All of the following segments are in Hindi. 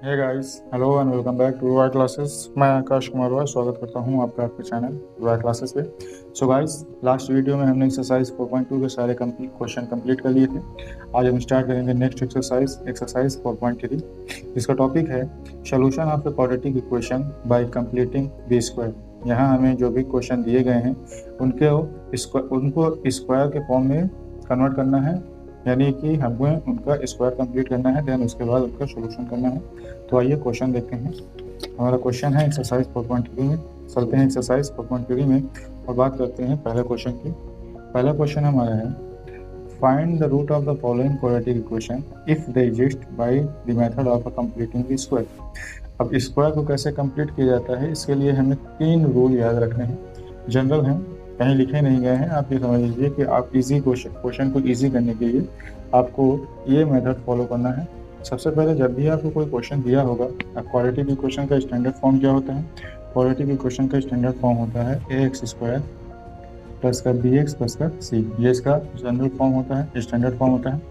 Hey guys, hello and welcome back to Y classes. मैं आकाश कुमार वाई स्वागत करता हूं आपका आपके चैनल वाई क्लासेस पे। सो गाइस, लास्ट वीडियो में हमने एक्सरसाइज 4.2 के सारे क्वेश्चन कंप्लीट कर लिए थे। आज हम स्टार्ट करेंगे नेक्स्ट एक्सरसाइज 4.3, जिसका टॉपिक है solution of a quadratic equation by completing B square. यहाँ हमें जो भी क्वेश्चन दिए गए हैं उनको स्क्वायर के फॉर्म में कन्वर्ट करना है, यानी कि हमें उनका स्क्वायर कंप्लीट करना है, देन उसके बाद उनका सोल्यूशन करना है। तो आइए क्वेश्चन देखते हैं। हमारा क्वेश्चन है एक्सरसाइज 4.3 में। चलते हैं एक्सरसाइज 4.3 में और बात करते हैं पहले क्वेश्चन की। पहला क्वेश्चन हमारा है find the root of the following quadratic equation if they exist by the method of completing the square. अब स्क्वायर को कैसे कंप्लीट किया जाता है, इसके लिए हमें 3 रूल याद रखने हैं। जनरल हैं, कहीं लिखे नहीं गए हैं। आप ये समझ लीजिए कि आप इजी क्वेश्चन को इजी करने के लिए आपको ये मेथड फॉलो करना है। सबसे पहले जब भी आपको कोई क्वेश्चन दिया होगा, क्वाड्रेटिक इक्वेशन का स्टैंडर्ड फॉर्म क्या होता है? क्वाड्रेटिक इक्वेशन का स्टैंडर्ड फॉर्म होता है ax² प्लस का bx प्लस का c। ये इसका जनरल फॉर्म होता है, स्टैंडर्ड फॉर्म होता है।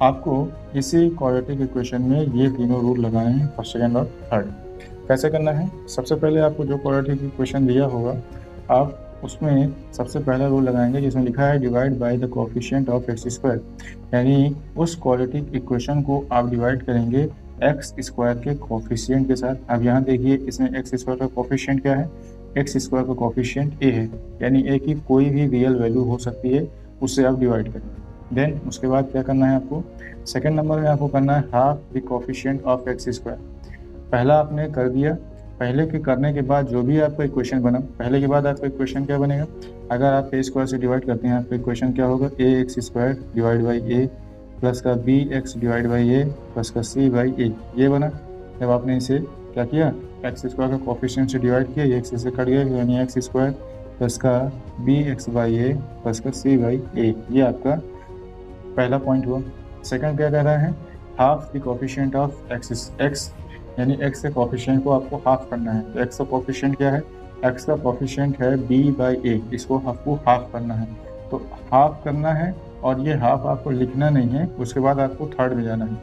आपको इसी क्वाड्रेटिक इक्वेशन में ये तीनों रूल लगाने हैं, फर्स्ट, सेकेंड और थर्ड। कैसे करना है? सबसे पहले आपको जो क्वाड्रेटिक इक्वेशन दिया होगा, आप उसमें सबसे पहला रूल लगाएंगे जिसमें लिखा है divide by the coefficient of x², यानी उस क्वाड्रेटिक इक्वेशन को आप डिवाइड करेंगे x² के कोएफिशिएंट के साथ। अब यहाँ देखिए, इसमें x² का कोएफिशिएंट क्या है? x² का कोएफिशिएंट a है, यानी a की कोई भी रियल वैल्यू हो सकती है, उससे आप डिवाइड करेंगे। देन उसके बाद क्या करना है आपको? सेकेंड नंबर में आपको करना है half the coefficient of x²। पहला आपने कर दिया, पहले के करने के बाद जो भी आपका इक्वेशन बना, पहले के बाद आपका इक्वेशन क्या बनेगा? अगर आप a² से डिवाइड करते हैं, आपका इक्वेशन क्या होगा? ax² divide by a plus का bx divide by a plus का c बाई a। ये बना। जब आपने इसे क्या किया, x² का कोएफिशिएंट से डिवाइड किया, ये x से कट गया, यानी x² प्लस का bx बाई a प्लस का c बाई a। ये आपका पहला पॉइंट हुआ। सेकंड क्या कह रहा है? Half the coefficient of x, यानी x के कोएफिशिएंट को आपको हाफ करना है। तो x का कोएफिशिएंट क्या है? x का कोएफिशिएंट है b बाई a, इसको आपको हाफ करना है। तो हाफ करना है, और ये हाफ आपको लिखना नहीं है। उसके बाद आपको थर्ड में जाना है।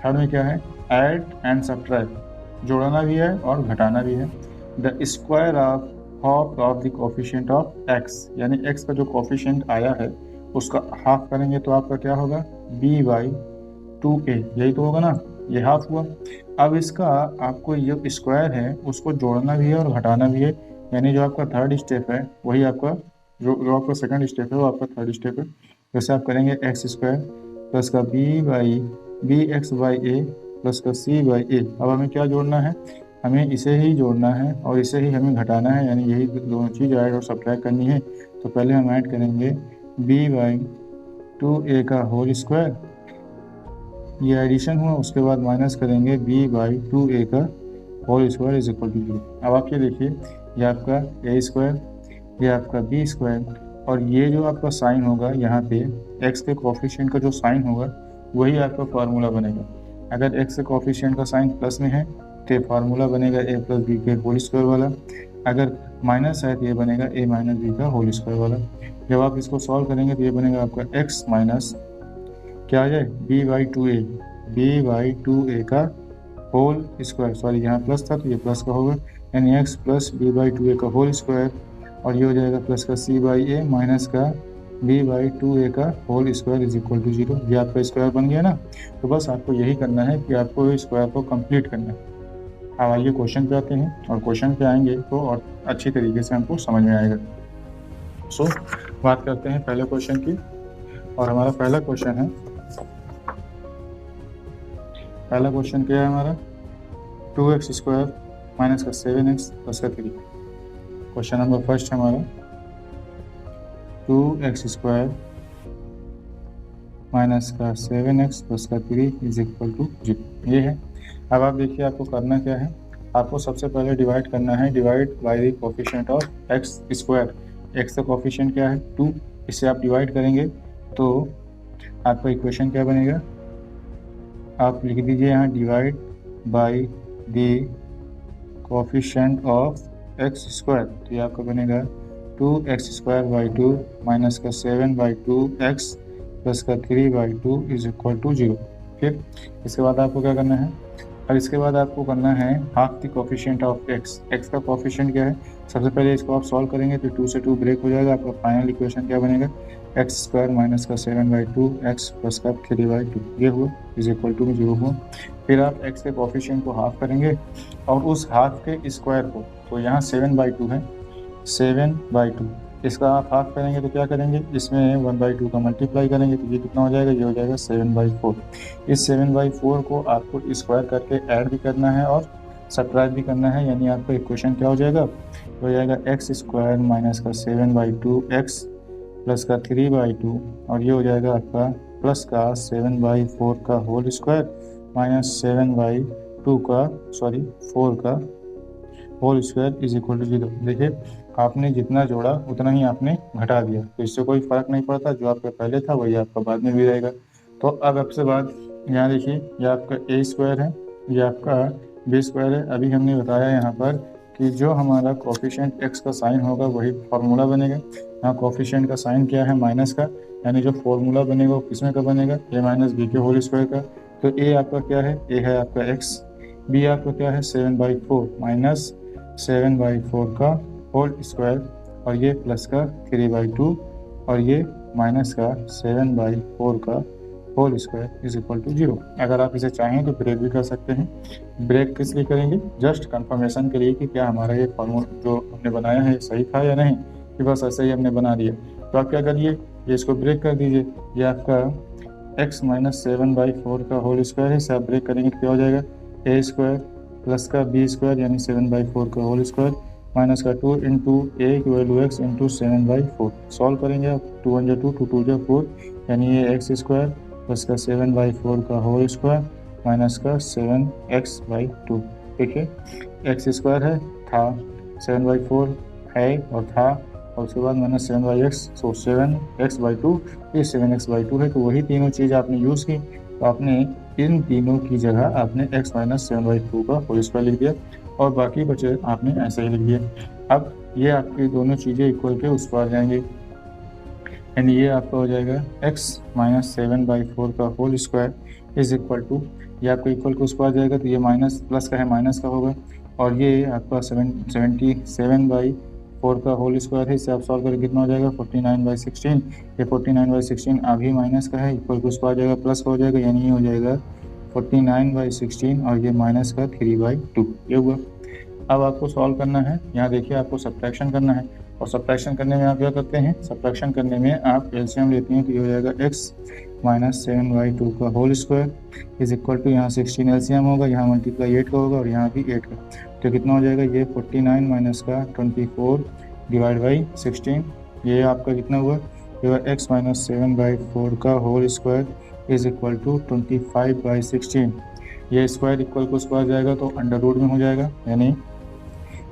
थर्ड में क्या है? ऐड एंड सब्ट्रैक्ट, जोड़ना भी है और घटाना भी है। The square of half of the coefficient of x, यानी x का जो कोएफिशिएंट आया है उसका हाफ करेंगे तो आपका क्या होगा? b बाई 2a, यही तो होगा ना, ये हाफ हुआ। अब इसका आपको ये स्क्वायर है उसको जोड़ना भी है और घटाना भी है, यानी जो आपका थर्ड स्टेप है वही आपका जो आपका सेकंड स्टेप है वो आपका थर्ड स्टेप है। जैसे आप करेंगे x² प्लस का bx बाई a प्लस का c बाई a। अब हमें क्या जोड़ना है? हमें इसे ही जोड़ना है और इसे ही हमें घटाना है, यानी यही दोनों चीज़ ऐड और सब्ट्रैक्ट करनी है। तो पहले हम ऐड करेंगे b बाई 2a का होल स्क्वायर, ये एडिशन हुआ। उसके बाद माइनस करेंगे b बाई 2a का whole square is equal to 0। अब आप ये देखिए, ये आपका a², ये आपका b², और ये जो आपका साइन होगा यहाँ पे x के कोएफिशिएंट का जो साइन होगा वही आपका फार्मूला बनेगा। अगर x के कोएफिशिएंट का साइन प्लस में है तो फार्मूला बनेगा a प्लस बी के होल स्क्वायर वाला। अगर माइनस है तो ये बनेगा a माइनस बी का होल स्क्वायर वाला। जब आप इसको सॉल्व करेंगे तो ये बनेगा आपका x माइनस क्या आ जाए? b बाई 2a का होल स्क्वायर, सॉरी यहाँ प्लस था तो ये प्लस का होगा, यानी x plus b by 2a का होल स्क्वायर, और ये हो जाएगा प्लस का c बाई a माइनस का b बाई 2a का whole square is equal to 0। ये आपका स्क्वायर बन गया ना। तो बस आपको यही करना है कि आपको स्क्वायर को कंप्लीट करना है। अब आइए क्वेश्चन पे आते हैं, और क्वेश्चन पे आएंगे तो और अच्छी तरीके से हमको समझ में आएगा। सो बात करते हैं पहले क्वेश्चन की, और हमारा पहला क्वेश्चन है, पहला क्वेश्चन क्या है हमारा? 2x² माइनस का 7x प्लस का 3। क्वेश्चन नंबर फर्स्ट है हमारा 2x² माइनस का 7x प्लस का 3 इज इक्वल टू 0, ये है। अब आप देखिए आपको करना क्या है? आपको सबसे पहले डिवाइड करना है, divide by the coefficient of x²। x का कोएफिशिएंट क्या है? 2। इससे आप डिवाइड करेंगे तो आपका इक्वेशन क्या बनेगा? आप लिख दीजिए यहाँ divide by the coefficient of x², तो ये आपका बनेगा 2x² बाई 2 माइनस का 7 बाई 2x प्लस का 3 बाई 2 इज इक्वल टू 0। फिर इसके बाद आपको क्या करना है? अब इसके बाद आपको करना है half the coefficient of x. X का कोफिशिएंट क्या है, सबसे पहले इसको आप सॉल्व करेंगे तो 2 से 2 ब्रेक हो जाएगा। आपका फाइनल इक्वेशन क्या बनेगा, एक्स स्क्वायर माइनस का 7/2 एक्स प्लस का 3/2 ये हुआ इज इक्वल टू में 0 हुआ। फिर आप एक्स के कोफिशिएंट को हाफ करेंगे और उस हाफ के स्क्वायर को, तो यहाँ 7/2 है, 7/2 इसका आप हाफ करेंगे तो क्या करेंगे, इसमें 1/2 का मल्टीप्लाई करेंगे तो ये कितना हो जाएगा, ये हो जाएगा 7/4। इस 7/4 को आपको स्क्वायर करके ऐड भी करना है और सब्ट्रैक्ट भी करना है, यानी आपका इक्वेशन क्या हो जाएगा, हो जाएगा एक्स स्क्वायर माइनस का 7/2 एक्स प्लस का 3/2 और ये हो जाएगा आपका प्लस का 7/4 का होल स्क्वायर माइनस 7/2 का 4 का whole square is equal to 0। देखिए आपने जितना जोड़ा उतना ही आपने घटा दिया, तो इससे कोई फर्क नहीं पड़ता, जो आपका पहले था वही आपका बाद में भी रहेगा। तो अब आपसे बाद यहाँ देखिए, ये आपका ए स्क्वायर है, ये आपका बी स्क्वायर है। अभी हमने बताया यहाँ पर कि जो हमारा कोफिशिएंट एक्स का साइन होगा वही फार्मूला बनेगा। यहाँ कोफिशिएंट का साइन क्या है, माइनस का, यानी जो फार्मूला बनेगा वो किसमें का बनेगा, ए माइनस बी के होल स्क्वायर का। तो ए आपका क्या है, ए है आपका एक्स, बी आपका क्या है 7/4 माइनस 7/4 का होल स्क्वायर और ये प्लस का 3/2 और ये माइनस का 7/4 का whole square is equal to 0। अगर आप इसे चाहें तो ब्रेक भी कर सकते हैं। ब्रेक किस लिए करेंगे, जस्ट कंफर्मेशन के लिए कि क्या हमारा ये फॉर्मूला जो हमने बनाया है सही था या नहीं, कि बस ऐसे ही हमने बना दिया। तो आप क्या करिए, ये इसको ब्रेक कर दीजिए। ये आपका x माइनस 7/4 का होल स्क्वायर है, इसे आप ब्रेक करेंगे तो क्या हो जाएगा, ए स्क्वायर प्लस का बी स्क्वायर यानी 7/4 का होल स्क्वायर माइनस का 2 इंटू ए की वैल्यू एक्स इंटू 7/4। सॉल्व करेंगे आप, 2 × 2 2 2 4 यानी ये एक्स स्क्वायर प्लस का 7/4 का होल स्क्वायर माइनस का 7x/2। देखिए एक्स स्क्वायर है, था 7/4 है और था, और उसके बाद माइनस 7/x, सो 7x/2, ये 7x/2 है। तो वही तीनों चीज़ आपने यूज़ की, तो आपने इन तीनों की जगह आपने x माइनस 7/2 का होल स्क्वायर लिख दिया और बाकी बचे आपने ऐसे ही लिख दिया। अब ये आपकी दोनों चीज़ें इक्वल के उस पार जाएंगे, यानी ये आपका हो जाएगा x माइनस 7/4 का whole square is equal to, ये आपका इक्वल के उस पार जाएगा तो ये माइनस प्लस का है माइनस का होगा और ये आपका 77/4 का होल स्क्वायर है। इसे आप सॉल्व करें कितना हो जाएगा, 49/16। ये 49/16 अभी माइनस का है, इक्वल के उस पार जाएगा प्लस का हो जाएगा, यानी ये हो जाएगा 49/16 और ये माइनस का 3/2 ये हुआ। अब आपको सॉल्व करना है, यहाँ देखिए आपको सब्ट्रैक्शन करना है और सब्ट्रैक्शन करने में आप क्या करते हैं, सब्ट्रैक्शन करने में आप एलसीएम लेते हैं तो ये हो जाएगा x माइनस 7/2 का whole square is equal to, यहाँ 16 एलसीएम होगा, यहाँ मल्टीप्लाई 8 का होगा और यहाँ भी 8 का, तो कितना हो जाएगा, ये 49 माइनस का 24 डिवाइड बाई 16, ये आपका कितना हुआ, ये x माइनस 7/4 का whole square is equal to 25/16। ये स्क्वायर इक्वल को स्क्वायर जाएगा तो अंडर रूट में हो जाएगा, यानी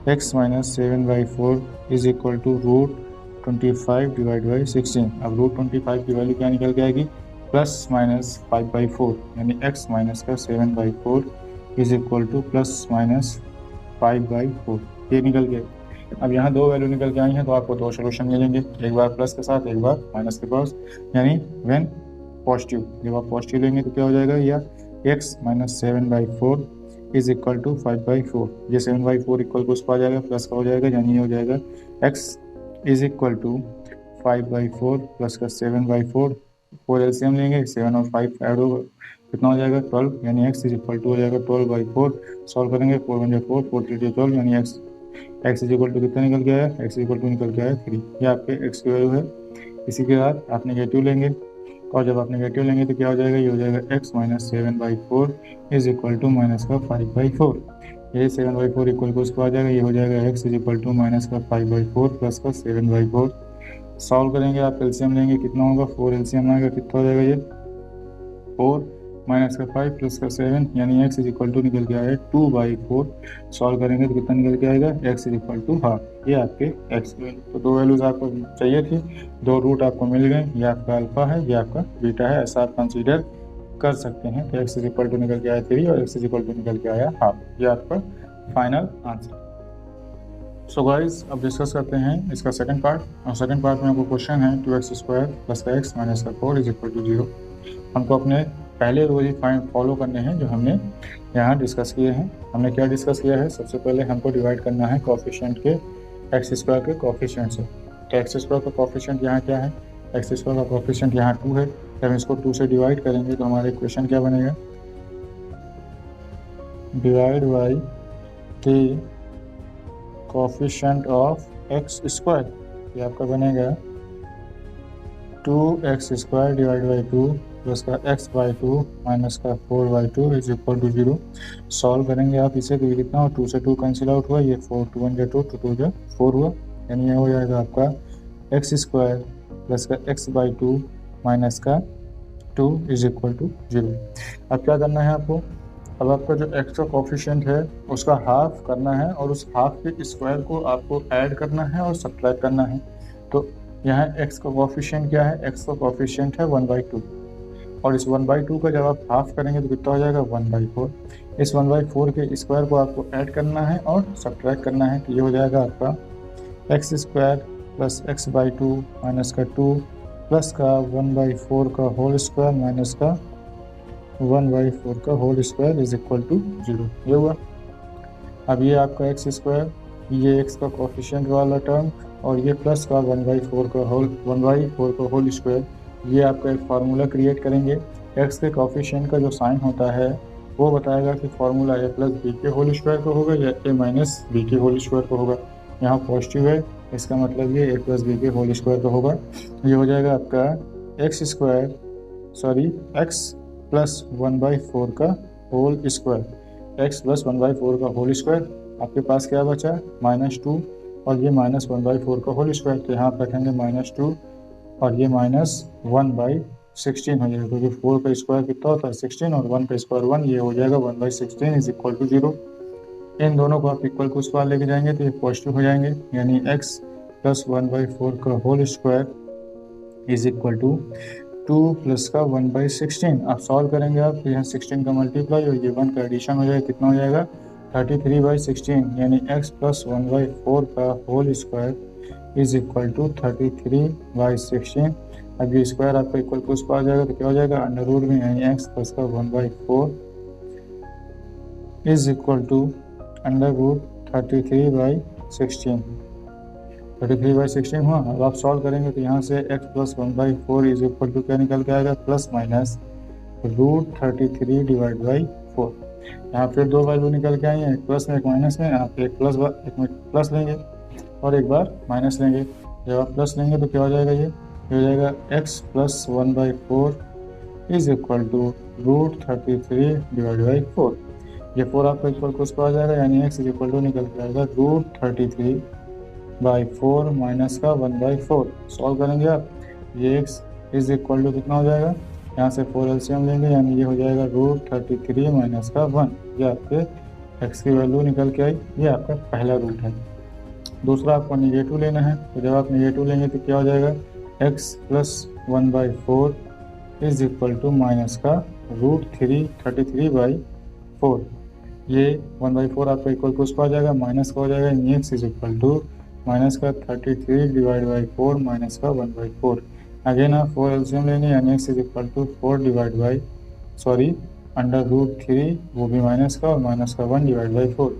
x minus 7/4 is equal to √25 divide by 16। अब √25 की वैल्यू क्या निकल के आएगी, प्लस माइनस 5/4, यानी x माइनस का 7/4 is equal two plus minus 5/4 ये निकल गया। अब यहाँ दो वैल्यू निकल के आई हैं तो आपको दो सोल्यूशन मिलेंगे, एक बार प्लस के साथ एक बार माइनस के पास, यानी व्हेन पॉजिटिव, जब आप पॉजिटिव लेंगे तो क्या हो जाएगा, या x minus 7/4 is equal to 5/4, ये 7/4 इक्वल को उस पर आ जाएगा प्लस का हो जाएगा, यानी ये हो जाएगा x is equal to 5/4 plus का 7/4, 4 एलसीएम लेंगे, 7 और 5 ऐड होगा कितना हो जाएगा 12, यानी x इज इक्वल टू हो जाएगा 12/4। सॉल्व करेंगे 4 × 4 4 3 12, यानी x इज इक्वल टू कितना निकल के आया, x इज इक्वल टू निकल के आया 3, ये आपके x की वैल्यू है। इसी के बाद आप नेगेटिव लेंगे और जब आप नेगेटिव लेंगे तो क्या हो जाएगा, ये हो जाएगा x minus 7/4 is equal to minus का 5/4, ये 7/4 इक्वल को उसको आ जाएगा, ये हो जाएगा x is equal to minus का 5/4 प्लस का 7/4। सॉल्व करेंगे आप एलसीएम लेंगे कितना होगा, 4 एलसीएम आएगा, कितना हो जाएगा, ये 4 माइनस का 5 प्लस का 7, यानी x इज इक्वल टू निकल के आएगा 2/4। सॉल्व करेंगे तो कितना निकल के आएगा, x is equal to half, ये आपके x की वैल्यू। तो दो वैल्यूज़ आपको चाहिए थी, दो रूट आपको मिल गए, ये आपका अल्फा है, ये आपका बीटा है, ऐसा आप कंसीडर कर सकते हैं। तो x इज इक्वल टू निकल के आया 3 और x इज इक्वल टू निकल के आया हाफ, ये आपका फाइनल आंसर। सो गाइस अब डिस्कस करते हैं इसका सेकंड पार्ट, और सेकंड पार्ट में आपको क्वेश्चन है 2x² प्लस का x माइनस का 4 इज इक्वल टू 0। हमको अपने पहले रूल ही फॉलो करने हैं जो हमने यहाँ डिस्कस किए हैं। हमने क्या डिस्कस किया है, सबसे पहले हमको डिवाइड करना है कोफिशिएंट के एक्स स्क्वायर के कोफिशिएंट से। तो एक्स स्क्वायर का कोफिशिएंट यहाँ क्या है, एक्स स्क्वायर का कोफिशिएंट यहाँ 2 है। जब हम इसको 2 से डिवाइड करेंगे तो हमारा इक्वेशन क्या बनेगा, divide by the coefficient of x square, ये आपका बनेगा 2x square divide by 2 plus का x बाई 2 माइनस का 4 बाई 2 इज इक्वल टू 0। सॉल्व करेंगे आप इसे तो ये कितना हो, 2 से 2 कैंसिल आउट हुआ, ये 4 2 1 2 2 2 4 हुआ, यानी ये हो जाएगा आपका x स्क्वायर प्लस का x बाई 2 माइनस का 2 इज इक्वल टू 0। अब क्या करना है आपको, अब आपका जो x का कोफिशिएंट है उसका हाफ करना है और उस हाफ के स्क्वायर को आपको ऐड करना है और सब्ट्रैक्ट करना है। तो यहाँ x का कोफिशिएंट क्या है, x का कोफिशिएंट है 1/2 और इस 1/2 का जब आप हाफ करेंगे तो कितना हो जाएगा 1/4। इस 1/4 के स्क्वायर को आपको ऐड करना है और सब्ट्रैक्ट करना है, तो ये हो जाएगा आपका x square plus x by 2 minus का 2 प्लस का 1/4 का होल स्क्वायर माइनस का 1/4 का whole square is equal to 0। ये हुआ। अब ये आपका x स्क्वायर, ये x का कोफिशिएंट वाला टर्म और ये प्लस का 1/4 का होल स्क्वायर, ये आपका एक फार्मूला क्रिएट करेंगे। x के कोफिशिएंट का जो साइन होता है वो बताएगा कि फार्मूला a प्लस बी के होल स्क्वायर का होगा या a माइनस बी के होल स्क्वायर का होगा। यहाँ पॉजिटिव है, इसका मतलब ये a प्लस बी के होल स्क्वायर का होगा। ये हो जाएगा आपका x प्लस 1/4 का होल स्क्वायर, x प्लस 1/4 का होल स्क्वायर। आपके पास क्या बचा, -2 और ये -1/4 का होल स्क्वायर, तो यहाँ पर रखेंगे -2 और ये -1/16 हो जाएगा, क्योंकि 4 का स्क्वायर कितना होता है 16 और 1 का स्क्वायर 1, ये हो जाएगा 1/16 इज इक्वल टू 0। इन दोनों को आप इक्वल को उस पार लेके जाएंगे तो ये पॉजिटिव हो जाएंगे, यानी x प्लस 1/4 का whole square is equal to 2 plus का 1/16। आप सॉल्व करेंगे आप तो यहाँ 16 का मल्टीप्लाई और ये 1 का एडिशन हो जाएगा, कितना हो जाएगा 33/16, यानी x प्लस 1/4 का whole square is equal to 33/16। अब ये स्क्वायर आपका इक्वल टू उस पर आ जाएगा तो क्या हो जाएगा अंडर रूट में, यानी x प्लस का 1/4 is equal to under root 33/16। 33/16 हुआ। अब आप सॉल्व करेंगे तो यहाँ से x plus 1/4 is equal to क्या निकल के आएगा, प्लस माइनस √33 डिवाइड बाई 4। यहाँ फिर दो वैल्यू निकल के आई हैं, एक प्लस में एक माइनस में। आप एक प्लस लेंगे और एक बार माइनस लेंगे। जब आप प्लस लेंगे तो क्या हो जाएगा, ये हो जाएगा x plus 1/4 is equal to √33 divide by 4। ये 4 आपका इक्वल को उस पर आ जाएगा, यानी x इज इक्वल टू निकल के आएगा √33/4 माइनस का 1/4। सॉल्व करेंगे आप, ये x इज इक्वल टू कितना हो जाएगा, यहाँ से 4 एलसीएम लेंगे, यानी ये हो जाएगा √33 माइनस का 1। ये आपके x की वैल्यू निकल के आई, ये आपका पहला रूट है। दूसरा आपको नेगेटिव लेना है, तो जब आप नेगेटिव लेंगे तो क्या हो जाएगा, x plus 1/4 is equal to minus का √33/4। ये 1/4 आपका इक्वल टू उस पर आ जाएगा, माइनस का हो जाएगा, यानी x is equal to minus का 33 डिवाइड बाई 4 माइनस का 1/4। अगेन आप 4 एलसीएम लेंगे, यानी x is equal to 4 divide by under root 3, वो भी माइनस का, और माइनस का 1 डिवाइड बाई 4।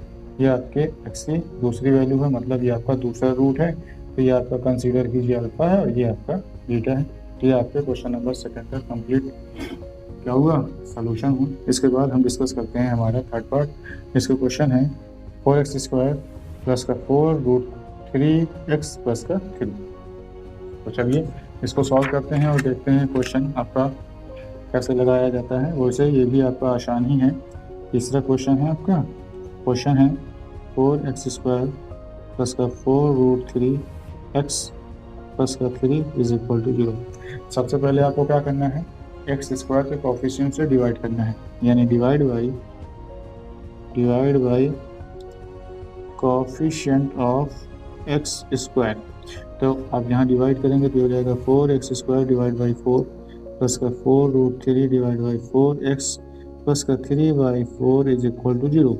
ये आपके x की दूसरी वैल्यू है, मतलब ये आपका दूसरा रूट है। तो ये आपका कंसीडर कीजिए अल्फा है और ये आपका बीटा है। तो ये आपके क्वेश्चन नंबर सेकंड का कंप्लीट क्या हुआ, सोल्यूशन हुआ। इसके बाद हम डिस्कस करते हैं हमारा थर्ड पार्ट। इसका क्वेश्चन है 4x² प्लस का 4 √3x प्लस का 3। तो चलिए इसको सॉल्व करते हैं और देखते हैं क्वेश्चन आपका कैसे लगाया जाता है। वैसे ये भी आपका आसान ही है। तीसरा क्वेश्चन है आपका, क्वेश्चन है 4x² प्लस का 4 √3x प्लस का 3 इज इक्वल टू 0। सबसे पहले आपको क्या करना है, x² के कोफिशिएंट से डिवाइड करना है, यानी divide by coefficient of x²। तो आप यहाँ डिवाइड करेंगे तो हो जाएगा 4x² डिवाइड बाई 4 प्लस का 4 √3 डिवाइड बाई 4x प्लस का 3/4 इज इक्वल टू 0।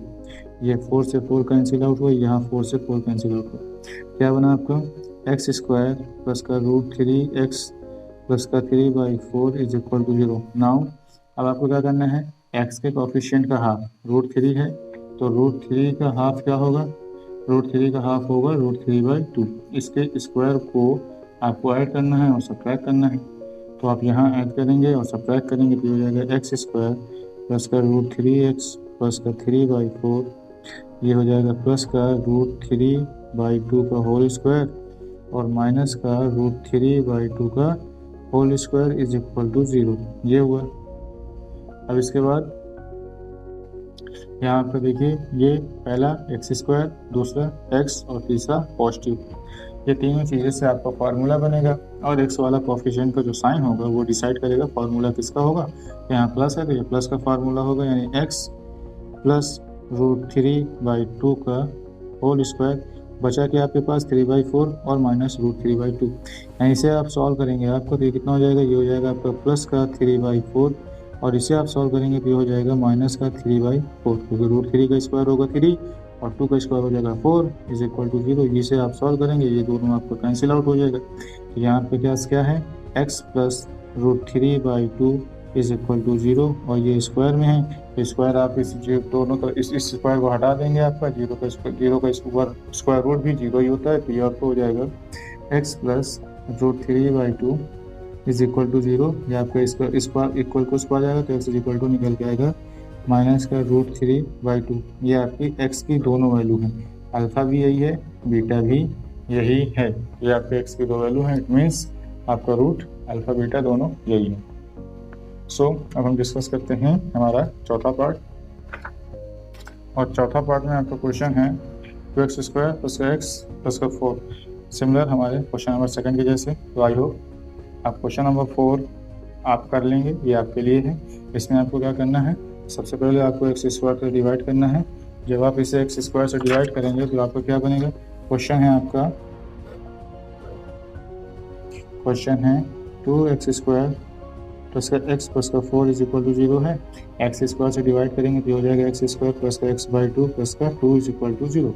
ये 4 से 4 कैंसिल आउट हुआ, यहाँ 4 से 4 कैंसिल आउट हुआ। क्या बना आपका, x² प्लस का √3x प्लस का 3/4 इज इक्वल टू 0। नाउ अब आपको क्या करना है, x के कोफिशिएंट का हाफ √3 है, तो √3 का हाफ क्या होगा, √3 का हाफ होगा √3/2। इसके स्क्वायर को आपको ऐड करना है और सब्ट्रैक्ट करना है, तो आप यहाँ ऐड करेंगे और सब्ट्रैक्ट करेंगे तो हो जाएगा x² प्लस का √3x प्लस का 3/4, ये हो जाएगा प्लस का √3/2 का होल स्क्वायर और माइनस का √3/2 का whole square is equal to 0। ये हुआ। अब इसके बाद यहाँ पर देखिए, ये पहला x², दूसरा x और तीसरा पॉजिटिव, ये तीनों चीज़ें से आपका फार्मूला बनेगा और x वाला कोफिशिएंट का जो साइन होगा वो डिसाइड करेगा फार्मूला किसका होगा। यहाँ प्लस है तो ये प्लस का फार्मूला होगा, यानी x प्लस √3/2 का होल स्क्वायर, बचा कि आपके पास 3/4 और माइनस √3/2। यानी इसे आप सॉल्व करेंगे आपको तो ये कितना हो जाएगा, ये हो जाएगा आपका प्लस का 3/4 और इसे आप सॉल्व करेंगे तो ये हो जाएगा माइनस का 3/4, क्योंकि √3 का स्क्वायर होगा 3 और 2 का स्क्वायर हो जाएगा 4 इज इक्वल टू 0। इसे आप सॉल्व करेंगे, ये दोनों आपको कैंसिल आउट हो जाएगा। तो यहाँ पे क्या है, x plus √3/2 is equal to 0 और ये स्क्वायर में है, तो स्क्वायर आप इस दोनों तो इस स्क्वायर को हटा देंगे, आपका 0 का स्क्वायर रूट भी 0 ही होता है, तो ये आपको हो जाएगा x plus √3/2 is equal to 0। ये आपका स्क्वायर इक्वल को स्क्वायर जाएगा तो x इज इक्वल टू निकल के आएगा माइनस का √3/2। ये आपकी x की दोनों वैल्यू हैं, अल्फ़ा भी यही है, बीटा भी यही है, ये आपके x की दो वैल्यू हैं। इट मीन्स आपका रूट अल्फ़ा बीटा दोनों यही है। सो अब हम डिस्कस करते हैं हमारा चौथा पार्ट, और चौथा पार्ट में आपका क्वेश्चन है 2x² प्लस का x प्लस का 4, सिमिलर हमारे क्वेश्चन नंबर 2 के जैसे। तो आई होप आप क्वेश्चन नंबर 4 आप कर लेंगे, ये आपके लिए है। इसमें आपको क्या करना है, सबसे पहले आपको x² से डिवाइड करना है। जब आप इसे x² से डिवाइड करेंगे तो आपको क्या बनेगा, क्वेश्चन है आपका, क्वेश्चन है 2x² प्लस का x प्लस का 4 इज इक्वल टू 0 है। x² से डिवाइड करेंगे तो हो जाएगा x² प्लस का x/2 प्लस का 2 इज इक्वल टू 0।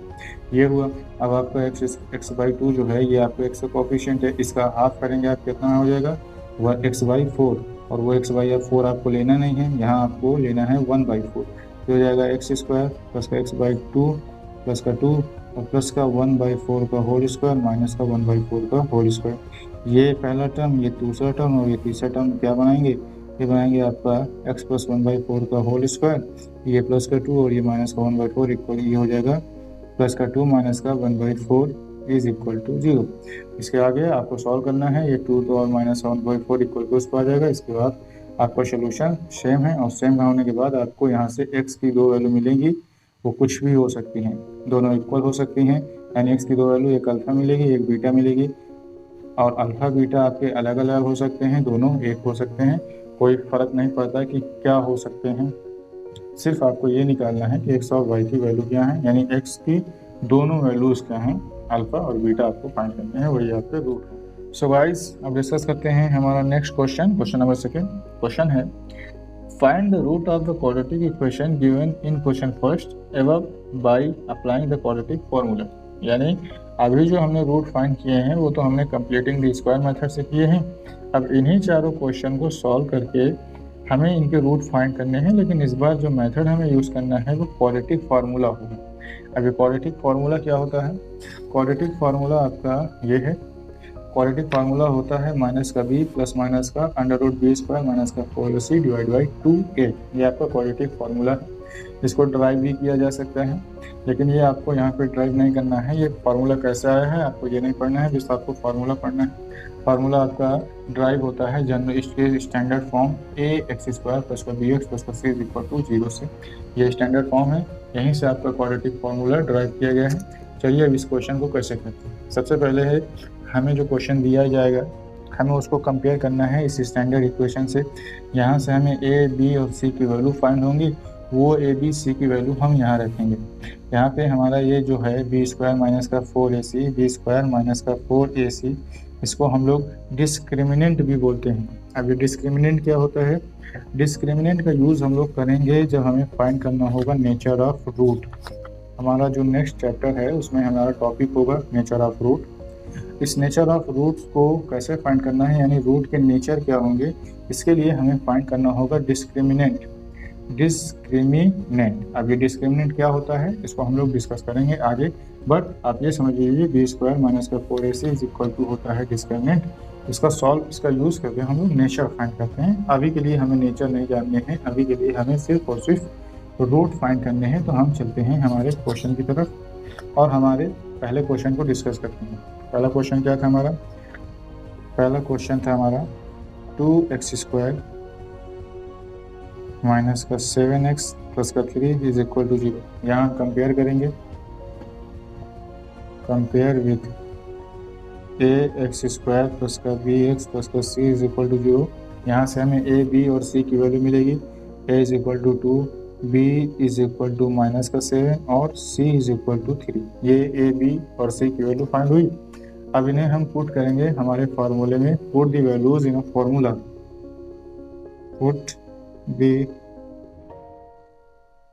ये हुआ। अब आपका x/2 जो है ये आपका x का कोफिशिएंट है, इसका हाफ करेंगे आप कितना हो जाएगा, वह x/4, और वो x/4 आपको लेना नहीं है, यहाँ आपको लेना है 1/4। तो हो जाएगा x² प्लस का x/2 प्लस का 2 और प्लस का 1/4 का होल स्क्वायर माइनस का 1/4 का होल स्क्वायर। ये पहला टर्म, ये दूसरा टर्म और ये तीसरा टर्म क्या बनाएंगे, ये बनाएंगे आपका x प्लस 1/4 का होल स्क्वायर, ये प्लस का 2 और ये माइनस का 1/4 इक्वल, ये हो जाएगा प्लस का 2 माइनस का 1/4 इज इक्वल टू 0। इसके आगे आपको सॉल्व करना है, ये 2 तो और माइनस 1/4 इक्वल टू उस पर आ जाएगा। इसके बाद आपका सोल्यूशन सेम है, और सेम होने के बाद आपको यहाँ से x की दो वैल्यू मिलेंगी, वो कुछ भी हो सकती हैं, दोनों इक्वल हो सकती हैं। यानी x की दो वैल्यू, एक अल्फ़ा मिलेगी एक बीटा मिलेगी, और अल्फ़ा बीटा आपके अलग अलग हो सकते हैं, दोनों एक हो सकते हैं, कोई फ़र्क नहीं पड़ता कि क्या हो सकते हैं। सिर्फ आपको ये निकालना है कि x और y की वैल्यू क्या है, यानी x की दोनों वैल्यूज़ क्या हैं, अल्फ़ा और बीटा आपको फाइंड करने हैं, वही आपके रूट है। सो गाइस अब डिस्कस करते हैं हमारा next question, question number 2 question है, find the root of the quadratic equation given in question first above by applying the quadratic formula. यानी अभी जो हमने रूट फाइंड किए हैं वो तो हमने कंप्लीटिंग द स्क्वायर मेथड से किए हैं। अब इन्हीं चारों क्वेश्चन को सॉल्व करके हमें इनके रूट फाइंड करने हैं, लेकिन इस बार जो मेथड हमें यूज़ करना है वो क्वाड्रेटिक फार्मूला होगा। अभी क्वाड्रेटिक फार्मूला क्या होता है, क्वाड्रेटिक फार्मूला आपका ये है, क्वाड्रेटिक फार्मूला होता है माइनस का b प्लस माइनस का √b² माइनस का 4ac डिवाइड बाई 2a। ये आपका क्वाड्रेटिक फार्मूला है। इसको ड्राइव भी किया जा सकता है, लेकिन ये आपको यहाँ पे ड्राइव नहीं करना है। ये फार्मूला कैसे आया है आपको ये नहीं पढ़ना है, बस आपको फार्मूला पढ़ना है। फार्मूला आपका ड्राइव होता है general standard form ax² plus का bx प्लस का c इज इक्वल टू 0 से। ये स्टैंडर्ड फॉर्म है, यहीं से आपका क्वाड्रेटिक फार्मूला ड्राइव किया गया है। चलिए अब इस क्वेश्चन को कैसे करते हैं। सबसे पहले है हमें जो क्वेश्चन दिया जाएगा हमें उसको कंपेयर करना है इस स्टैंडर्ड इक्वेशन से। यहाँ से हमें a, b और c की वैल्यू फाइंड होंगी, वो a, b, c की वैल्यू हम यहाँ रखेंगे। यहाँ पे हमारा ये जो है b² माइनस का 4ac, b² माइनस का 4ac, इसको हम लोग डिस्क्रिमिनेंट भी बोलते हैं। अब ये डिस्क्रिमिनेंट क्या होता है, डिस्क्रिमिनेंट का यूज़ हम लोग करेंगे जब हमें फाइंड करना होगा नेचर ऑफ रूट। हमारा जो नेक्स्ट चैप्टर है उसमें हमारा टॉपिक होगा नेचर ऑफ रूट। इस नेचर ऑफ रूट्स को कैसे फाइंड करना है, यानी रूट के नेचर क्या होंगे, इसके लिए हमें फाइंड करना होगा डिस्क्रिमिनेंट। अब ये डिस्क्रिमिनेंट क्या होता है इसको हम लोग डिस्कस करेंगे आगे, बट आप ये समझ लीजिए बी स्क्वायर माइनस का 4ac इज इक्वल टू होता है डिस्क्रिमिनेंट। इसका यूज़ करके हम लोग नेचर फाइंड करते हैं। अभी के लिए हमें नेचर नहीं जानने हैं, अभी के लिए हमें सिर्फ और सिर्फ रूट फाइंड करने हैं। तो हम चलते हैं हमारे क्वेश्चन की तरफ और हमारे पहले क्वेश्चन को डिस्कस करते हैं। पहला क्वेश्चन क्या था हमारा? पहला क्वेश्चन था हमारा 2x² माइनस का 7x प्लस का 3 इज इक्वल टू 0। यहाँ कंपेयर करेंगे, कंपेयर विथ ax² प्लस का bx प्लस का c इज इक्वल टू 0। यहाँ से हमें a, b और c की वैल्यू मिलेगी। a is equal to 2, b is equal to minus का 7 और c इज इक्वल टू 3। ये a, b और c की वैल्यू फाइंड हुई। अब इन्हें हम पुट करेंगे हमारे फार्मूले में। Put the values in a formula, put the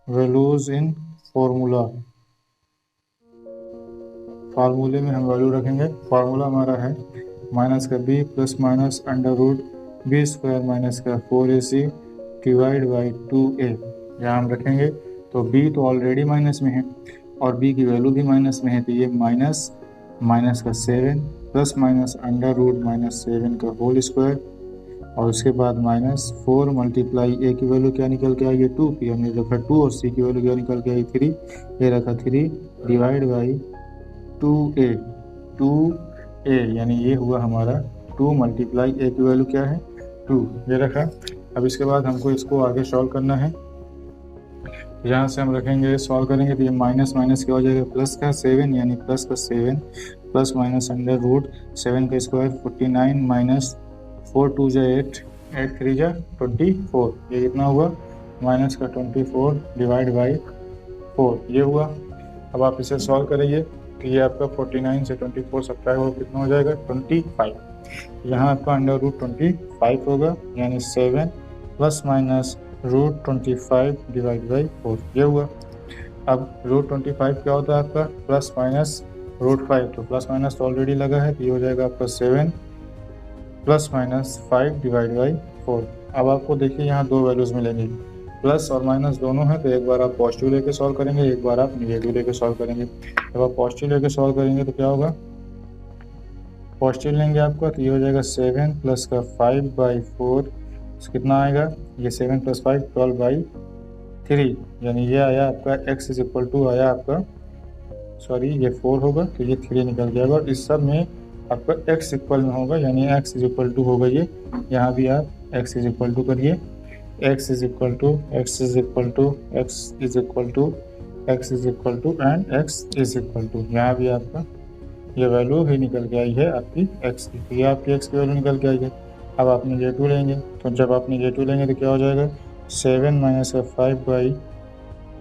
values in formula. फार्मूले में हम वैल्यू रखेंगे। फार्मूला हमारा है माइनस का b plus minus under root b square minus का 4ac डिवाइड बाई 2a। यहाँ हम रखेंगे तो b तो ऑलरेडी माइनस में है और b की वैल्यू भी माइनस में है, तो ये माइनस का 7 plus minus under root minus 7 का होल स्क्वायर और उसके बाद माइनस 4 मल्टीप्लाई a की वैल्यू क्या निकल के आई है 2, फिर हमने रखा 2 और c की वैल्यू क्या निकल के आई 3, ये रखा 3 डिवाइड बाई 2a यानी ये हुआ हमारा 2 मल्टीप्लाई a की वैल्यू क्या है 2, ये रखा। अब इसके बाद हमको इसको आगे सॉल्व करना है। यहाँ से हम रखेंगे, सॉल्व करेंगे तो ये माइनस माइनस क्या हो जाएगा प्लस का 7, यानी प्लस का 7 प्लस माइनस अंडर रूट 7 का स्क्वायर 49 माइनस 4 2 जा 8 8 3 जा 24, ये कितना हुआ माइनस का 24 डिवाइड बाई 4, ये हुआ। अब आप इसे सॉल्व करेंगे तो ये आपका 49 से 24 सब्ट्रैक्ट हो कितना हो जाएगा 25। यहाँ आपका अंडर रूट 25 होगा, यानी 7 plus minus root 25 divide by 4, ये हुआ। अब रूट 25 क्या होता है आपका प्लस माइनस रूट 5, तो प्लस माइनस तो ऑलरेडी लगा है, तो ये हो जाएगा आपका 7 प्लस माइनस 5 डिवाइड बाई 4। अब आपको देखिए यहाँ दो वैल्यूज़ मिलेंगी, प्लस और माइनस दोनों है, तो एक बार आप पॉजिटिव लेके सॉल्व करेंगे, एक बार आप निगेटिव लेके सॉल्व करेंगे। जब आप पॉजिटिव लेके सॉल्व करेंगे तो क्या होगा, पॉजिटिव लेंगे आपका तो ये हो जाएगा 7 प्लस का 5 बाई 4, कितना आएगा ये 7 प्लस 5 12 बाई 3, यानी ये आया आपका x इज इक्वल टू आया आपका, सॉरी ये 4 होगा तो ये 3 निकल जाएगा और इस सब में आपका x इक्वल में होगा, यानी x इज इक्वल टू होगा ये। यहाँ भी आप x इज इक्वल टू करिए, x is equal to x is equal to x is equal to x is equal to and x is equal to, यहाँ भी आपका ये वैल्यू ही निकल के आई है आपकी x की, तो ये आपकी x की वैल्यू निकल के आई है। अब आपने J2 लेंगे, तो जब आपने J2 लेंगे तो क्या हो जाएगा 7 माइनस का 5 by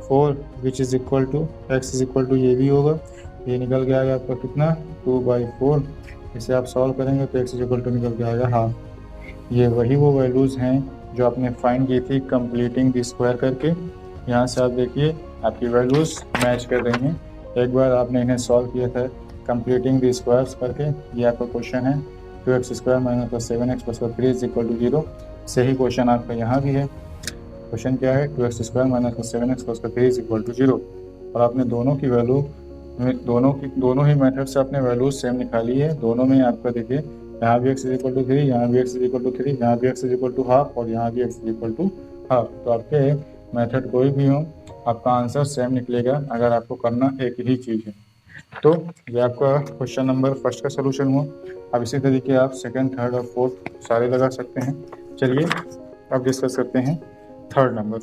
4 which is equal to x is equal to ये भी होगा, ये निकल के आएगा आपका कितना 2 बाई 4। इसे आप सॉल्व करेंगे तो x इज इक्वल टू निकल के आएगा हाफ। ये वही वो वैल्यूज़ हैं जो आपने फाइंड की थी कंप्लीटिंग द स्क्वायर करके। यहाँ से आप देखिए आपकी वैल्यूज़ मैच कर रही हैं। एक बार आपने इन्हें सॉल्व किया था कंप्लीटिंग द स्क्वायर्स करके, ये आपका क्वेश्चन है 2x² minus plus 7x plus 3 is equal to 0। सही क्वेश्चन आपका यहाँ भी है। क्वेश्चन क्या है 2x² minus plus 7x plus 3 is equal to 0, और आपने दोनों की वैल्यू दोनों ही मेथड से आपने वैल्यूज सेम निकाली है। दोनों में आपका देखिए यहाँ भी x इज इक्वल टू 3, यहाँ भी x इज इक्वल टू 3, यहाँ भी x is equal to half और यहाँ भी x is equal to half. तो आपके मेथड कोई भी हो आपका आंसर सेम निकलेगा अगर आपको करना एक ही चीज़ है। तो ये आपका क्वेश्चन नंबर फर्स्ट का सोल्यूशन हुआ। अब इसी तरीके आप सेकंड, थर्ड और फोर्थ सारे लगा सकते हैं। चलिए अब डिस्कस करते हैं थर्ड नंबर,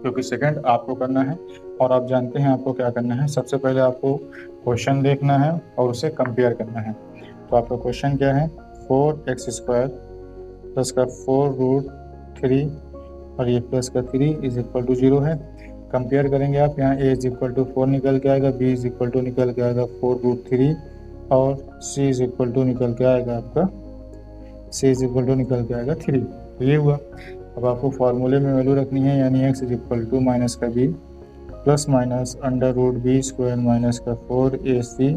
क्योंकि सेकंड आपको करना है और आप जानते हैं आपको क्या करना है। सबसे पहले आपको क्वेश्चन देखना है और उसे कंपेयर करना है। तो आपका क्वेश्चन क्या है 4x² प्लस का 4 रूट 3 और ये प्लस का 3 इज इक्वल टू 0 है। कंपेयर करेंगे आप, यहाँ a इज इक्वल टू 4 निकल के आएगा, b इज इक्वल टू निकल के आएगा 4 रूट 3 और c इज इक्वल टू निकल के आएगा आपका c इज इक्वल टू निकल के आएगा 3। तो ये हुआ। अब आपको फार्मूले में वैल्यू रखनी है, यानी x is equal to minus का b plus minus under root b square minus का 4ac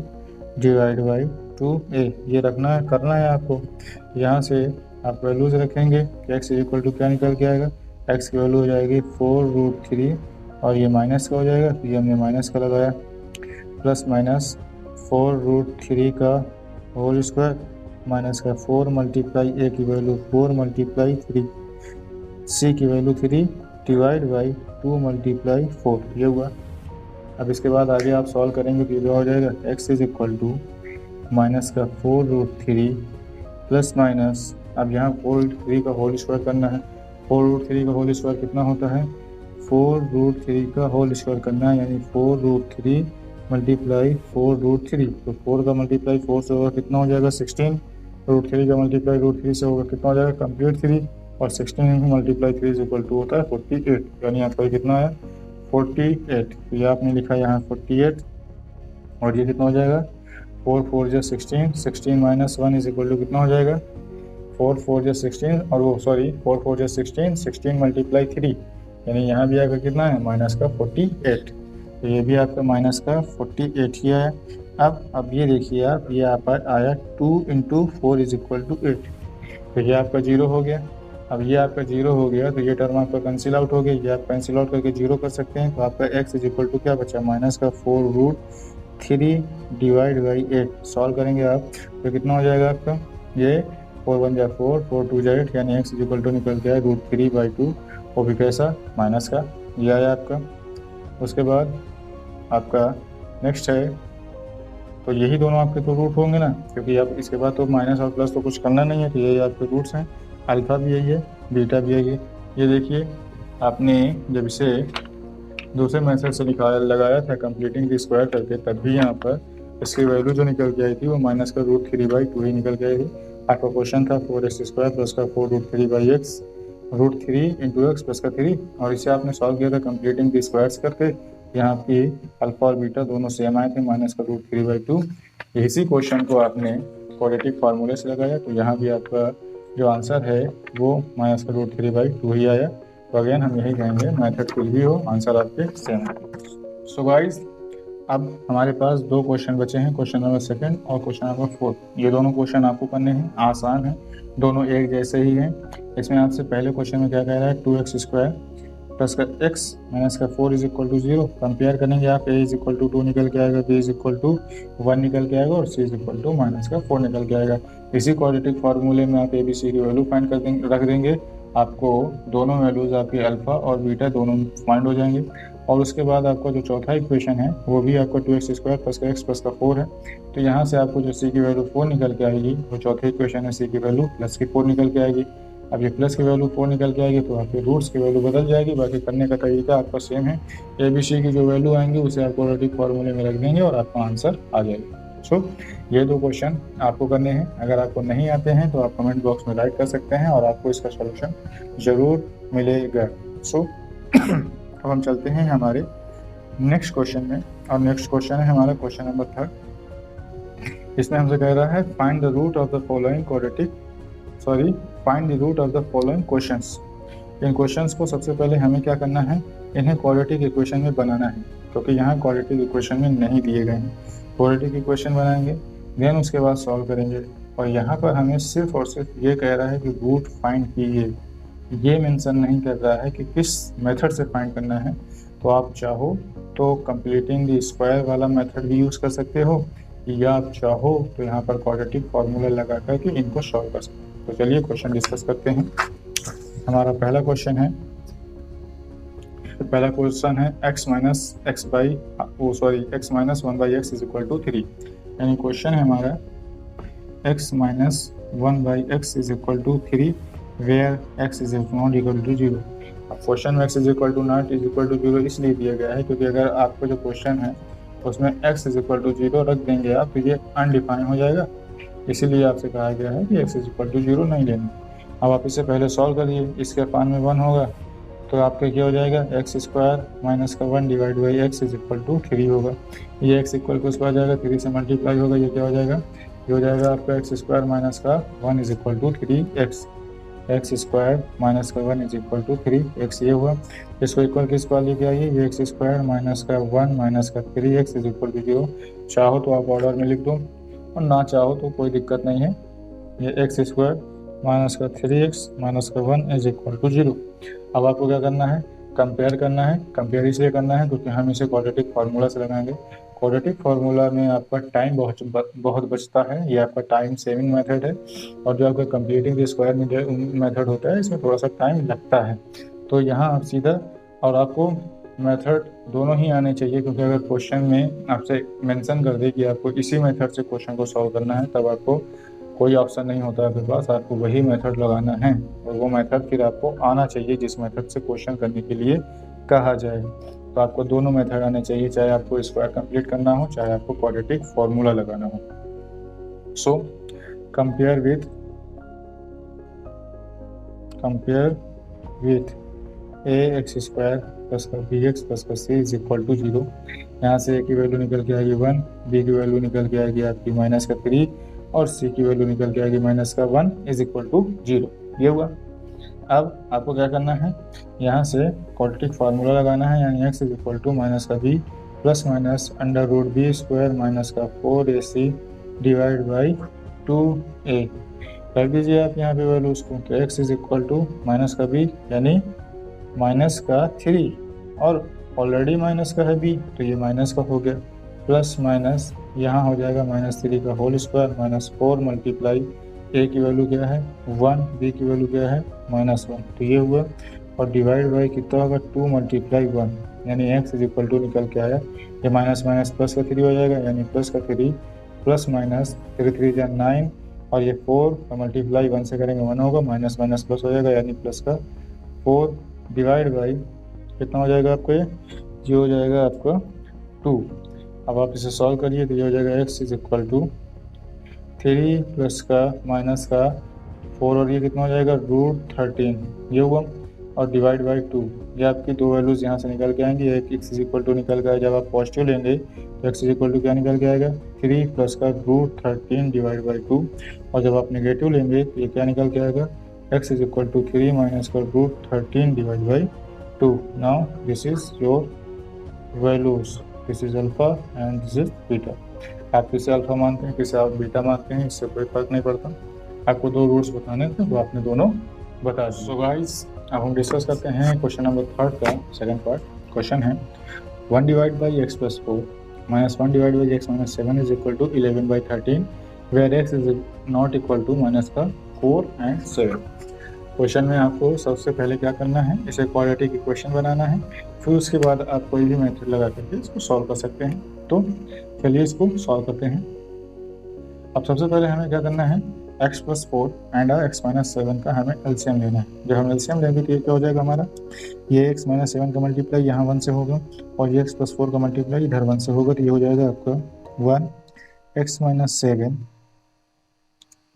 डिवाइड बाई 2a, ये रखना है, करना है आपको। यहाँ से आप वैल्यूज रखेंगे कि x इज इक्वल टू क्या निकल के आएगा, x की वैल्यू हो जाएगी 4√3 और ये माइनस का हो जाएगा, तो ये हमने माइनस का लगाया, प्लस माइनस 4√3 का होल स्क्वायर माइनस का 4 मल्टीप्लाई a की वैल्यू 4 मल्टीप्लाई 3, c की वैल्यू 3 डिवाइड बाई 2 मल्टीप्लाई 4, ये हुआ। अब इसके बाद आगे आप सॉल्व करेंगे तो ये हो जाएगा x is equal to minus का 4√3 प्लस माइनस, अब यहाँ 4√3 का होल स्क्वायर करना है। 4√3 का होल स्क्वायर कितना होता है, 4√3 का होल स्क्वायर करना है, यानी 4√3 मल्टीप्लाई 4√3, तो 4 का मल्टीप्लाई 4 से होगा कितना हो जाएगा 16, √3 का मल्टीप्लाई √3 से होगा कितना हो जाएगा कंप्लीट 3, और 16 मल्टीप्लाई 3 इज इक्वल टू होता है 48, यानी आपका ये कितना है 48। तो ये आपने लिखा यहाँ 48, और ये कितना हो जाएगा 4 4 जा 16, 16 माइनस 1 इज इक्वल टू कितना हो जाएगा 4 4 जा 16, और वो सॉरी 4 4 जा 16, 16 मल्टीप्लाई 3, यानी यहाँ भी आपका कितना है माइनस का 48, तो ये भी आपका माइनस का 48 ही आया। अब ये देखिए आप, ये आप आया 2 इंटू 4 इज इक्वल टू 8, तो ये आपका 0 हो गया। अब ये आपका 0 हो गया तो ये टर्म आपका कैंसिल आउट हो गया, ये आप कैंसिल आउट करके 0 कर सकते हैं, तो आपका x इज इक्वल टू क्या बचा माइनस का 4√3 डिवाइड बाई 8। सॉल्व करेंगे आप तो कितना हो जाएगा आपका, ये 4 1 जा 4, 4 2 जा 8, यानी x इज इक्वल टू निकल के आया √3/2, वो भी कैसा माइनस का, ये आया आपका। उसके बाद आपका नेक्स्ट है, तो यही दोनों आपके तो रूट होंगे ना, क्योंकि आप इसके बाद तो माइनस और प्लस तो कुछ करना नहीं है, तो यही आपके रूट्स हैं, अल्फ़ा भी यही है, बीटा भी यही है। ये देखिए आपने जब इसे दूसरे मेथड से लगाया था कंप्लीटिंग द स्क्वायर करके, तब भी यहाँ पर इसकी वैल्यू जो निकल के आई थी वो माइनस का √3/2 ही निकल के आई थी। आपका क्वेश्चन था 4x² प्लस का 4√3/x, √3 इंटू एक्स प्लस का 3, और इसे आपने सॉल्व किया था कंप्लीटिंग द स्क्वायर्स करके। यहाँ की अल्फा और बीटा दोनों सेम आए थे, माइनस का √3/2। इसी क्वेश्चन को आपने क्वाड्रेटिक फार्मूले से लगाया, तो यहाँ भी आपका जो आंसर है वो माइनस का √3/2 ही आया। तो अगेन हम यही कहेंगे मेथड कुछ भी हो, आंसर आपके सेम है। सो गाइस, अब हमारे पास दो क्वेश्चन बचे हैं, क्वेश्चन नंबर 2 और क्वेश्चन नंबर 4। ये दोनों क्वेश्चन आपको करने हैं, आसान है, दोनों एक जैसे ही हैं। इसमें आपसे पहले क्वेश्चन में क्या कह रहा है, 2x² प्लस का x माइनस का 4 इज इक्वल टू 0। कंपेयर करेंगे आप, a इज इक्वल टू 2 निकल के आएगा, b इज इक्वल टू 1 निकल के आएगा, और c is equal to minus का 4 निकल के आएगा। इसी क्वाड्रेटिक फार्मूले में आप a b c की वैल्यू फाइंड कर देंगे, रख देंगे, आपको दोनों वैल्यूज आपकी अल्फा और बीटा दोनों फाइंड हो जाएंगे। और उसके बाद आपका जो चौथा इक्वेशन है वो भी आपका 2x² प्लस का x प्लस का 4 है। तो यहाँ से आपको जो c की वैल्यू 4 निकल के आएगी, वो चौथे इक्वेशन है c की वैल्यू प्लस की 4 निकल के आएगी। अब ये प्लस की वैल्यू 4 निकल के आएगी तो आपके रूट्स की वैल्यू बदल जाएगी, बाकी करने का तरीका आपका सेम है। ए बी सी की जो वैल्यू आएंगी उसे आप क्वाड्रेटिक फार्मूले में रख देंगे और आपका आंसर आ जाएगा। सो ये दो क्वेश्चन आपको करने हैं। अगर आपको नहीं आते हैं तो आप कमेंट बॉक्स में राइट कर सकते हैं और आपको इसका सॉल्यूशन ज़रूर मिलेगा। सो अब हम चलते हैं हमारे नेक्स्ट क्वेश्चन में, और नेक्स्ट क्वेश्चन है हमारा क्वेश्चन नंबर 3। इसमें हमसे कह रहा है find the root of the following find the root of the following questions. इन क्वेश्चंस को सबसे पहले हमें क्या करना है, इन्हें क्वाड्रेटिक इक्वेशन में बनाना है, क्योंकि यहाँ क्वाड्रेटिक इक्वेशन में नहीं दिए गए हैं। क्वाड्रेटिक इक्वेशन बनाएंगे, देन उसके बाद सॉल्व करेंगे, और यहाँ पर हमें सिर्फ और सिर्फ ये कह रहा है कि रूट फाइंड कीजिए, ये मेंशन नहीं कर रहा है कि किस मेथड से फाइंड करना है। तो आप चाहो तो कंप्लीटिंग द स्क्वायर वाला मेथड भी यूज़ कर सकते हो, या आप चाहो तो यहाँ पर क्वाड्रेटिक फार्मूला लगा करके इनको सॉल्व कर सकते हो। तो चलिए क्वेश्चन डिस्कस करते हैं। हमारा पहला क्वेश्चन है x minus 1/x is equal to 3। यानी क्वेश्चन है हमारा x minus 1/x is equal to 3 where x is not equal to 0। अब क्वेश्चन में x is equal to not is equal to 0 इसलिए दिया गया है क्योंकि अगर आपको जो क्वेश्चन है उसमें x इज इक्वल टू 0 रख देंगे आप तो ये अनडिफाइन हो जाएगा, इसीलिए आपसे कहा गया है कि x इज इक्वल टू 0 नहीं लेना। अब आप इसे पहले सॉल्व करिए, इसके फान में 1 होगा तो आपका क्या हो जाएगा, x² माइनस का 1 divide by x is equal to 3 होगा। ये x इक्वल टू उसका आ जाएगा, 3 से मल्टीप्लाई होगा, ये क्या हो जाएगा, ये हो जाएगा आपका x² माइनस का 1 is equal to 3x। X square minus का 1 इज इक्वल टू 3x ये हुआ। इसको इक्वल किस पर लेके आइए, ये एक्स स्क्वायर माइनस का 1 माइनस का 3x इज इक्वल टू 0। चाहो तो आप ऑर्डर में लिख दो और ना चाहो तो कोई दिक्कत नहीं है। ये एक्स स्क्वायर माइनस का 3x माइनस का 1 इज इक्वल टू 0। अब आपको क्या करना है, कंपेयर करना है। कंपेयर इसलिए करना है क्योंकि हम इसे क्वाड्रेटिक फार्मूला से लगाएंगे। क्वाड्रेटिक फार्मूला में आपका टाइम बहुत बचता है, ये आपका टाइम सेविंग मेथड है। और जो आपका कंप्लीटिंग द स्क्वायर मेथड होता है, इसमें थोड़ा सा टाइम लगता है। तो यहाँ आप सीधा, और आपको मेथड दोनों ही आने चाहिए, क्योंकि अगर क्वेश्चन में आपसे मेंशन कर दे कि आपको इसी मेथड से क्वेश्चन को सॉल्व करना है, तब आपको कोई ऑप्शन नहीं होता आपके पास, आपको वही मेथड लगाना है। और वो मेथड फिर आपको आना चाहिए जिस मेथड से क्वेश्चन करने के लिए कहा जाए। तो आपको दोनों मेथड आने चाहिए, चाहे आपको स्क्वायर कंप्लीट करना हो, चाहे आपको क्वाड्रेटिक फॉर्मूला लगाना हो। So compare with A x square plus का बी एक्स प्लस का सी इज इक्वल टू 0। यहाँ से ए की वैल्यू निकल के आएगी 1, बी की वैल्यू निकल के आएगी आपकी माइनस का 3 और सी की वैल्यू निकल के आएगी माइनस का 1 इज इक्वल टू 0। ये हुआ। अब आपको क्या करना है, यहाँ से क्वाड्रेटिक फार्मूला लगाना है, यानी x is equal to minus का b plus minus under root b square minus का 4ac डिवाइड बाई 2a। रख दीजिए आप यहाँ पे वैल्यूज को, तो x is equal to minus का बी यानी माइनस का 3 और ऑलरेडी माइनस का है बी, तो ये माइनस का हो गया, प्लस माइनस यहाँ हो जाएगा माइनस 3 का होल स्क्वायर माइनस 4 मल्टीप्लाई ए की वैल्यू क्या है 1, बी की वैल्यू क्या है -1, तो ये हुआ। और डिवाइड बाई कितना होगा 2 मल्टीप्लाई 1, यानी एक्स इज इक्वल टू निकल के आया, ये माइनस माइनस प्लस का 3 हो जाएगा, यानी प्लस का 3 प्लस माइनस 3 3 या 9 और ये 4 का मल्टीप्लाई 1 से करेंगे 1 होगा, माइनस माइनस प्लस हो जाएगा, यानी प्लस का 4 डिवाइड बाई कितना हो जाएगा आपको, ये हो जाएगा आपका 2। अब आप इसे सॉल्व करिए तो ये हो जाएगा x is equal to 3 plus का माइनस का 4 और ये कितना हो जाएगा √13 ये हुआ, और डिवाइड बाई 2। ये आपकी दो वैल्यूज़ यहाँ से निकल के आएंगी, एक एक्स इज इक्वल टू निकल के आएगा, जब आप पॉजिटिव लेंगे तो एक्स इज इक्वल टू क्या निकल के आएगा 3 प्लस का √13 डिवाइड बाई 2, और जब आप नेगेटिव लेंगे तो ये क्या निकल के आएगा x is equal to 3 minus का √13 divide by 2। Now this is your values, this is alpha and this is beta. आप किसे अल्फा मानते हैं, किसे आप बीटा मानते हैं, इससे कोई फर्क नहीं पड़ता। आपको दो रूट्स बताने थे, वो आपने दोनों बता दिए। सो गाइस, अब हम डिस्कस करते हैं क्वेश्चन नंबर 3 का सेकंड पार्ट। क्वेश्चन है 1 divide by x plus 4 minus 1 divide by x minus 7 is equal to 11 by 13 where x is not equal to minus का 4 एंड 7। क्वेश्चन में आपको सबसे पहले क्या करना है, इसे क्वाड्रेटिक इक्वेशन बनाना है, फिर उसके बाद आप कोई भी मेथड लगा करके इसको सॉल्व कर सकते हैं। तो चलिए इसको सॉल्व करते हैं। अब सबसे पहले हमें क्या करना है, x plus 4 and x minus 7 का हमें एलसीएम लेना है। जब हम एलसीएम लेंगे तो ये क्या हो जाएगा हमारा, ये x माइनस 7 का मल्टीप्लाई यहाँ 1 से होगा और ये x प्लस 4 का मल्टीप्लाई इधर 1 से होगा, तो ये हो जाएगा आपका 1 x minus 7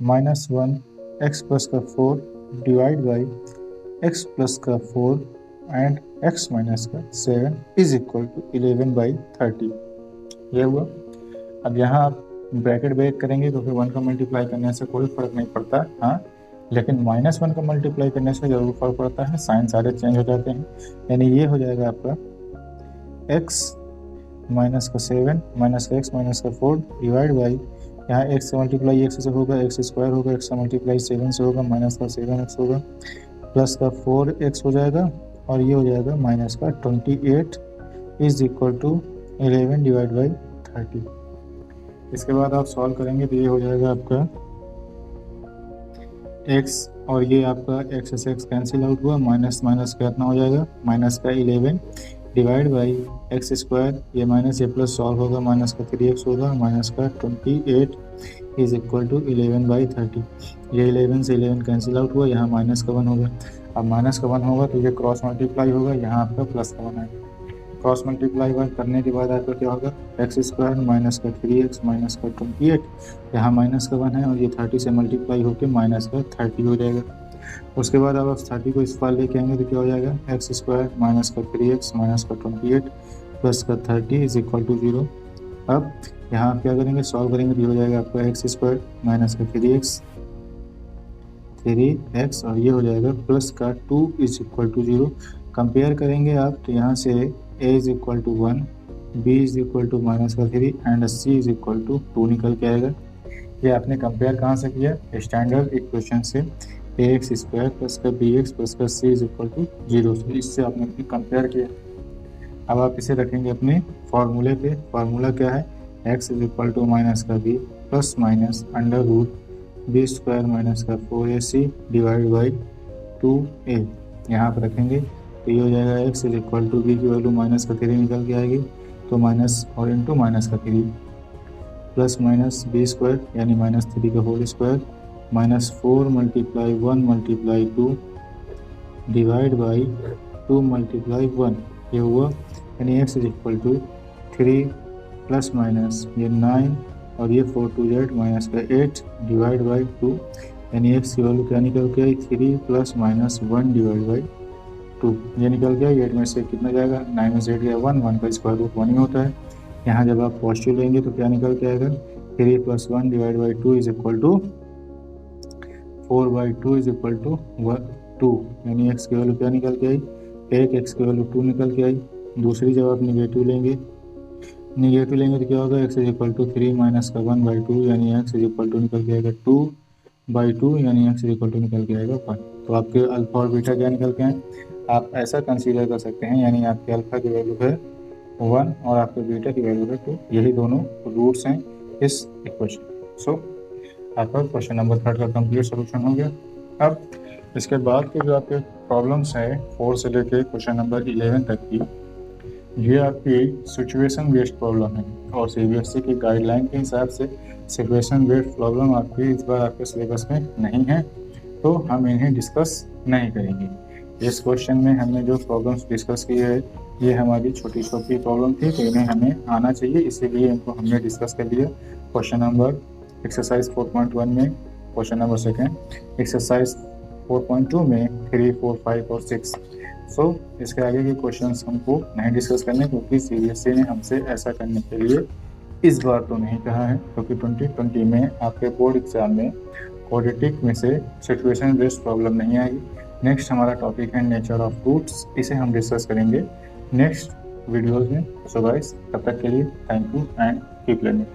minus 1 x plus का 4 डिवाइड बाई x प्लस का 4 एंड x माइनस का 7 इज इक्वल टू 11 बाई 30। ये हुआ। अब यहाँ आप ब्रैकेट ब्रेक करेंगे तो फिर 1 का मल्टीप्लाई करने से कोई फर्क नहीं पड़ता, हाँ, लेकिन -1 का मल्टीप्लाई करने से जरूर फर्क पड़ता है, साइन सारे चेंज हो जाते हैं। यानी ये हो जाएगा आपका x माइनस का 7 माइनस का x माइनस का 4 डिवाइड बाई, यहाँ x से मल्टीप्लाई x से होगा, x स्क्वायर होगा, x से मल्टीप्लाई 7 से होगा, माइनस का 7x होगा, प्लस का 4x हो जाएगा, और ये हो जाएगा माइनस का 28 is equal to 11 divide by 30। इसके बाद आप सॉल्व करेंगे तो ये हो जाएगा आपका x और ये आपका x से x कैंसिल आउट हुआ, माइनस माइनस कितना हो जाएगा माइनस का 11 डिवाइड बाई एक्स स्क्वायर, ये माइनस ये प्लस सॉल्व होगा, माइनस का 3x होगा, माइनस का 28 इज इक्वल टू 11 बाई 30। ये 11 से 11 कैंसिल आउट हुआ, यहाँ माइनस का 1 होगा। अब माइनस का 1 होगा तो ये क्रॉस मल्टीप्लाई होगा, यहाँ आपका प्लस का 1 आएगा। क्रॉस मल्टीप्लाई करने के बाद आपका क्या होगा एक्स स्क्वायर माइनस का 3x माइनस का 28, यहाँ माइनस का 1 है और ये 30 से मल्टीप्लाई होकर माइनस का 30 हो जाएगा। उसके बाद अब आप 30 को इस पार लेके आएंगे तो क्या हो जाएगा एक्स स्क्वायर माइनस का 3x माइनस का 28 प्लस का 30 इज इक्वल टू 0। अब यहाँ आप क्या करेंगे सॉल्व करेंगे तो हो जाएगा आपका एक्स स्क्वायर माइनस का 3x 3x और ये हो जाएगा प्लस का 2 इज इक्वल टू 0। कंपेयर करेंगे आप तो यहाँ से a is equal to 1, b is equal to minus का 3 and c is equal to 2 निकल के आएगा। ये आपने कंपेयर कहाँ से किया? स्टैंडर्ड इक्वेशन से ax स्क्वायर प्लस का bx प्लस का c इज इक्वल टू 0 से, इससे आपने कंपेयर किया। अब आप इसे रखेंगे अपने फॉर्मूले पे। फॉर्मूला क्या है? x is equal to minus का b plus minus under root b square minus का 4ac डिवाइड बाई 2a यहाँ पर रखेंगे तो ये हो जाएगा x is equal to b की वैल्यू माइनस का 3 निकल के आएगी, तो माइनस और इंटू माइनस का 3 प्लस माइनस बी स्क्वायर यानी माइनस 3 का whole square minus 4 multiply 1 multiply 2 divide by 2 multiply 1 ये हुआ, यानी x is equal to 3 plus minus ये 9 और ये 4 2 z माइनस का 8 डिवाइड बाई 2, यानी x की वैल्यू क्या निकल के आई? 3 प्लस माइनस 1 डिवाइड बाई 2 ये निकल गया। 8 में से कितना जाएगा? 9 में से 8 गया 1, 1 का स्क्वायर रूट 1 ही होता है। यहाँ जब आप पॉजिटिव लेंगे तो क्या निकल के आएगा? 3 plus 1 divide by 2 is equal to 4 by 2 is equal to 2, यानी x की वैल्यू क्या निकल के आई? 1, x की वैल्यू 2 निकल के आई। दूसरी जब आप निगेटिव लेंगे तो क्या होगा? x is equal to 3 minus का 1 बाई 2 यानी x इज इक्वल टू निकल के आएगा 2 बाई 2 यानी x इज इक्वल टू निकल के आएगा 1। तो आपके अल्फा और बीटा क्या निकल के हैं? आप ऐसा कंसीडर कर सकते हैं, यानी आपके अल्फा की वैल्यू है 1 और आपके बीटा की वैल्यू है 2, यही दोनों रूट्स हैं इस इक्वेशन। सो आपका क्वेश्चन नंबर 3 का कंप्लीट सोल्यूशन हो गया। अब इसके बाद के जो आपके प्रॉब्लम्स हैं 4 से लेके क्वेश्चन नंबर 11 तक की, ये आपकी सिचुएशन बेस्ड प्रॉब्लम है और सीबीएसई की गाइडलाइन के हिसाब से सिचुएशन बेस्ड प्रॉब्लम आपकी इस बार आपके सिलेबस में नहीं है, तो हम इन्हें डिस्कस नहीं करेंगे। इस क्वेश्चन में हमने जो प्रॉब्लम्स डिस्कस किए हैं ये हमारी छोटी छोटी प्रॉब्लम थी, तो इन्हें हमें आना चाहिए, इसीलिए इनको हमने डिस्कस कर लिया। क्वेश्चन नंबर एक्सरसाइज 4.1 में, क्वेश्चन नंबर 2 एक्सरसाइज 4.2 में 3, 4, 5 और 6। सो इसके आगे के क्वेश्चंस हमको नहीं डिस्कस करने, क्योंकि सीबीएसई ने हमसे ऐसा करने के लिए इस बार तो नहीं कहा है, क्योंकि 2020 में आपके बोर्ड एग्जाम में क्वाड्रेटिक में से सिचुएशन बेस्ड प्रॉब्लम नहीं आएगी। नेक्स्ट हमारा टॉपिक है नेचर ऑफ रूट्स, इसे हम डिस्कस करेंगे नेक्स्ट वीडियोज़ में। सो गाइस, तब तक के लिए thank you and keep learning.